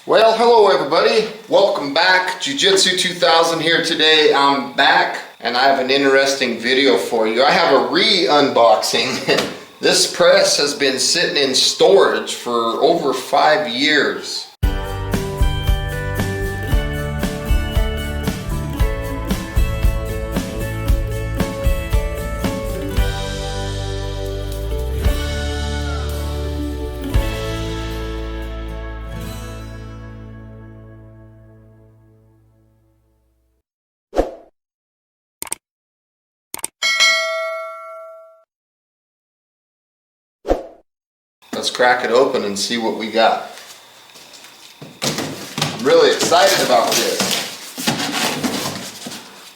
Well, hello everybody. Welcome back. Jiu-Jitsu 2000 here today. I'm back and I have an interesting video for you. I have a re-unboxing. This press has been sitting in storage for over 5 years. Let's crack it open and see what we got. I'm really excited about this.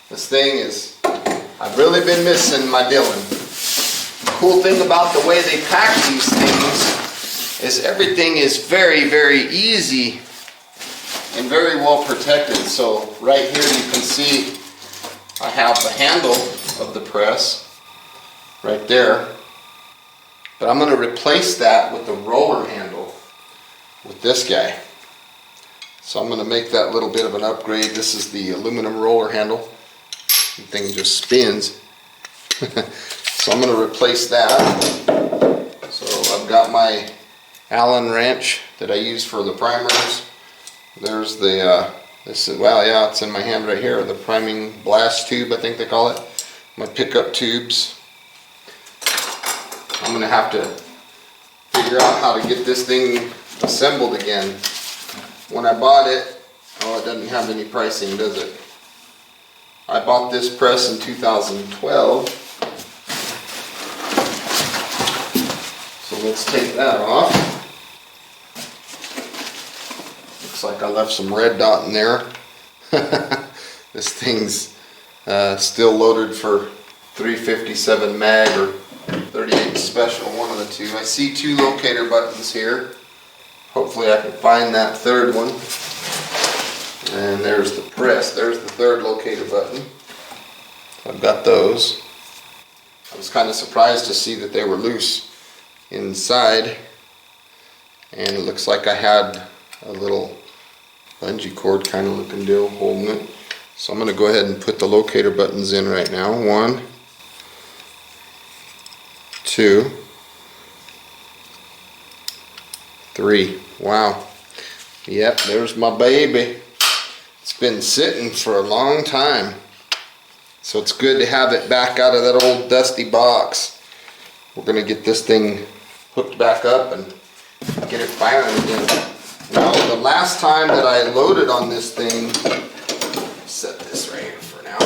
This thing is, I've really been missing my Dillon. The cool thing about the way they pack these things is everything is very, very easy and very well protected. So right here you can see I have the handle of the press right there. But I'm going to replace that with the roller handle with this guy. So I'm going to make that little bit of an upgrade. This is the aluminum roller handle. The thing just spins. So I'm going to replace that. So I've got my Allen wrench that I use for the primers. There's the, this is, well, yeah, it's in my hand right here. The priming blast tube, I think they call it. My pickup tubes. I'm going to have to figure out how to get this thing assembled again. When I bought it, oh, it doesn't have any pricing, does it? I bought this press in 2012. So let's take that off. Looks like I left some red dot in there. This thing's still loaded for 357 mag or 38 special, one of the two. I see 2 locator buttons here. Hopefully I can find that third one. And there's the press. There's the third locator button. I've got those. I was kind of surprised to see that they were loose inside. And it looks like I had a little bungee cord kind of looking deal holding it. So I'm going to go ahead and put the locator buttons in right now. 1, 2, 3. Wow. Yep, there's my baby. It's been sitting for a long time. So it's good to have it back out of that old dusty box. We're going to get this thing hooked back up and get it firing again. Now, the last time that I loaded on this thing, set this right here for now.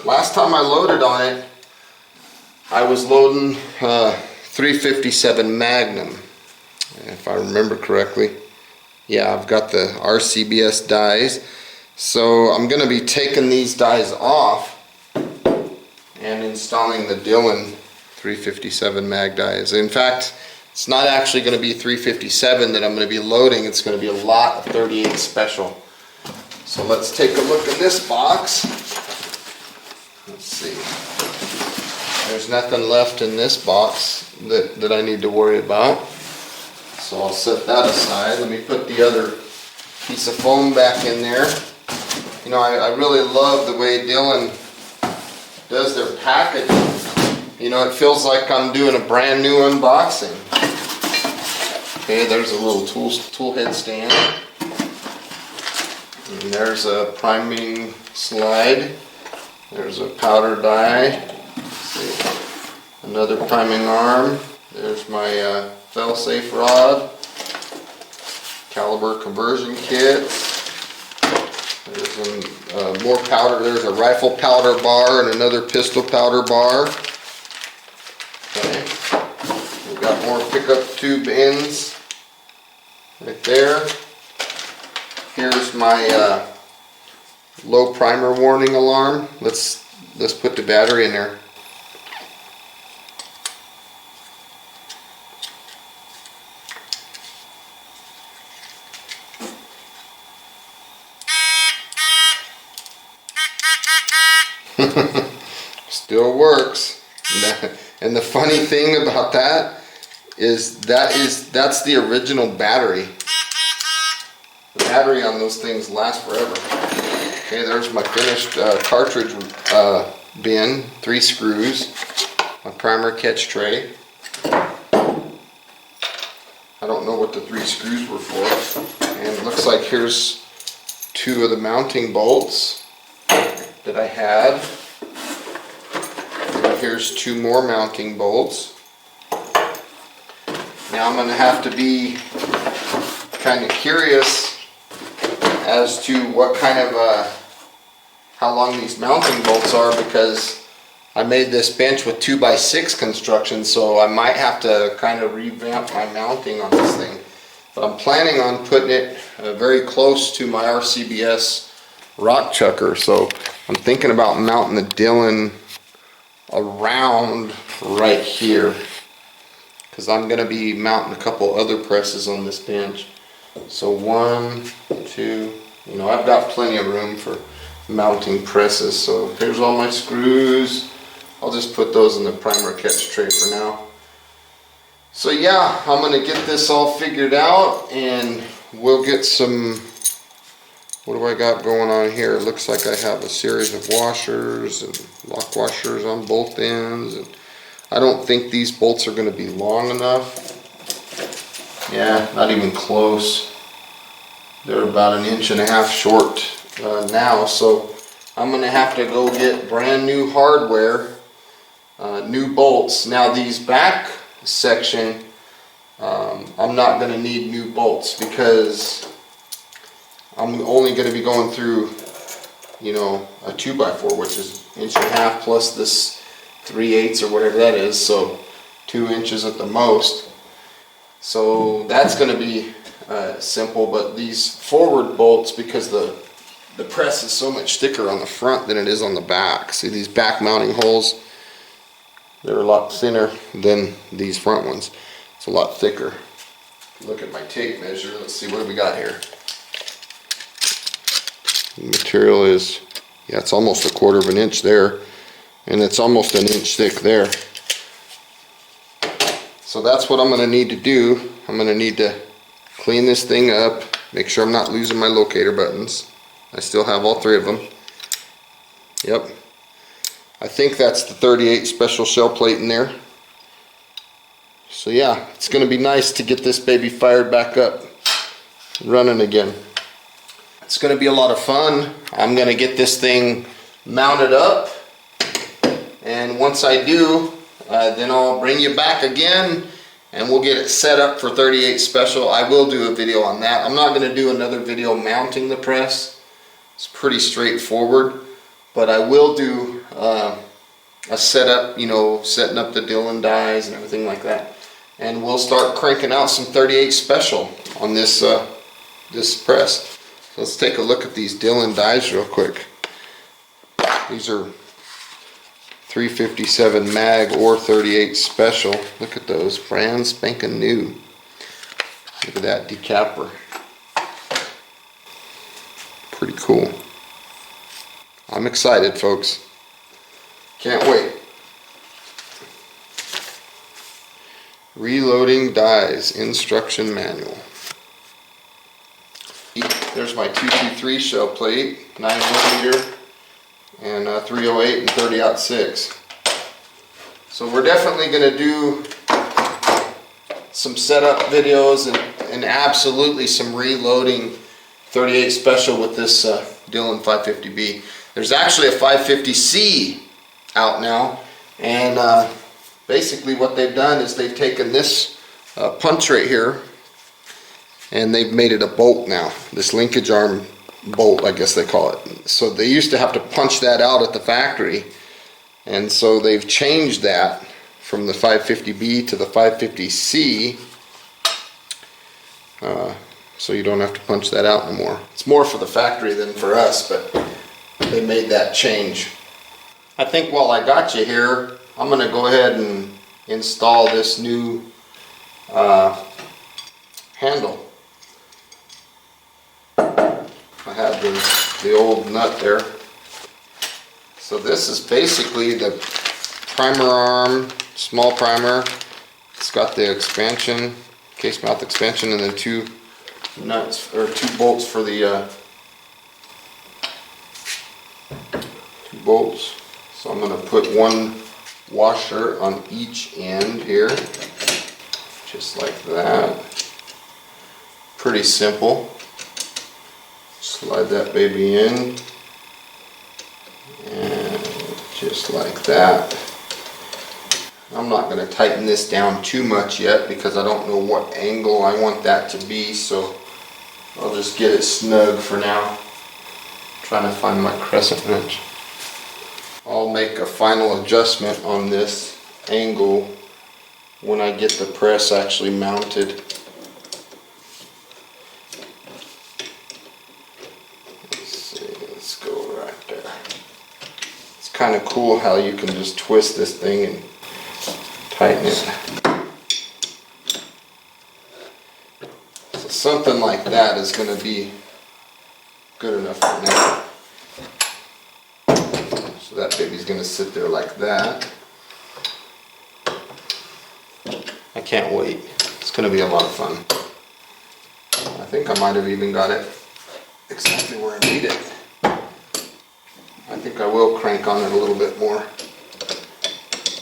Last time I loaded on it, I was loading 357 Magnum, if I remember correctly. Yeah, I've got the RCBS dies. So I'm going to be taking these dies off and installing the Dillon 357 mag dies. In fact, it's not actually going to be 357 that I'm going to be loading. It's going to be a lot of 38 special. So let's take a look in this box. Let's see. There's nothing left in this box that I need to worry about. So I'll set that aside. Let me put the other piece of foam back in there. You know, I really love the way Dillon does their packaging. You know, it feels like I'm doing a brand new unboxing. Okay, there's a little tool head stand. And there's a priming slide. There's a powder die. Another priming arm. There's my fail-safe rod. Caliber conversion kit. There's more powder. There's a rifle powder bar and another pistol powder bar. Okay. We've got more pickup tube ends right there. Here's my low primer warning alarm. Let's put the battery in there. Still works. And the funny thing about that is that's the original battery. The battery on those things lasts forever. Okay, there's my finished cartridge bin, 3 screws, my primer catch tray. I don't know what the 3 screws were for. And it looks like here's 2 of the mounting bolts that I had. And here's 2 more mounting bolts. Now I'm going to have to be kind of curious as to what kind of how long these mounting bolts are, because I made this bench with 2x6 construction, so I might have to kind of revamp my mounting on this thing. But I'm planning on putting it very close to my RCBS rock chucker, so I'm thinking about mounting the Dillon around right here, because I'm going to be mounting a couple other presses on this bench. So 1, 2, you know, I've got plenty of room for mounting presses. So here's all my screws. I'll just put those in the primer catch tray for now. So yeah, I'm going to get this all figured out, and we'll get some, what do I got going on here? It looks like I have a series of washers and lock washers on both ends. And I don't think these bolts are going to be long enough. Yeah, not even close. They're about 1.5 inches short now, so I'm going to have to go get brand new hardware, new bolts. Now these back section, I'm not going to need new bolts, because I'm only going to be going through, you know, a 2x4, which is 1.5 inches plus this 3/8 or whatever that is, so 2 inches at the most. So that's going to be simple. But these forward bolts, because the press is so much thicker on the front than it is on the back. See, these back mounting holes, they're a lot thinner than these front ones. It's a lot thicker. Look at my tape measure. Let's see, what do we got here? The material is, yeah, it's almost 1/4 inch there, and it's almost 1 inch thick there. So that's what I'm going to need to do. I'm going to need to clean this thing up, make sure I'm not losing my locator buttons. I still have all 3 of them. Yep. I think that's the 38 special shell plate in there. So yeah, it's going to be nice to get this baby fired back up, running again. It's going to be a lot of fun. I'm going to get this thing mounted up, and once I do, then I'll bring you back again and we'll get it set up for 38 special. I will do a video on that. I'm not going to do another video mounting the press. It's pretty straightforward, but I will do a setup, you know, setting up the Dillon dies and everything like that. And we'll start cranking out some 38 special on this this press. So let's take a look at these Dillon dies real quick. These are 357 mag or 38 special. Look at those, brand spanking new. Look at that decapper. Pretty cool. I'm excited, folks. Can't wait. Reloading dies instruction manual. There's my 223 shell plate, 9mm, and 308 and 30-06. So we're definitely going to do some setup videos and absolutely some reloading 38 special with this Dillon 550B. There's actually a 550C out now, and basically what they've done is they've taken this punch right here and they've made it a bolt now, this linkage arm bolt, I guess they call it. So they used to have to punch that out at the factory, and so they've changed that from the 550B to the 550C, so you don't have to punch that out anymore. It's more for the factory than for us, but they made that change. I think while I got you here, I'm going to go ahead and install this new handle. I have the old nut there. So this is basically the primer arm, small primer. It's got the expansion, case mouth expansion, and then 2 nuts, or 2 bolts for the 2 bolts. So I'm going to put 1 washer on each end here, just like that. Pretty simple. Slide that baby in, and just like that. I'm not going to tighten this down too much yet because I don't know what angle I want that to be, so I'll just get it snug for now. Trying to find my crescent wrench. I'll make a final adjustment on this angle when I get the press actually mounted. Let's see, let's go right there. It's kind of cool how you can just twist this thing and tighten it. So something like that is going to be good enough for now. So that baby's going to sit there like that. I can't wait. It's going to be a lot of fun. I think I might have even got it exactly where I need it. I think I will crank on it a little bit more.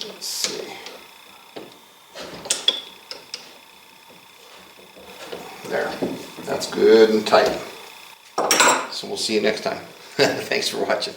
Let's see. There. That's good and tight. So we'll see you next time. Thanks for watching.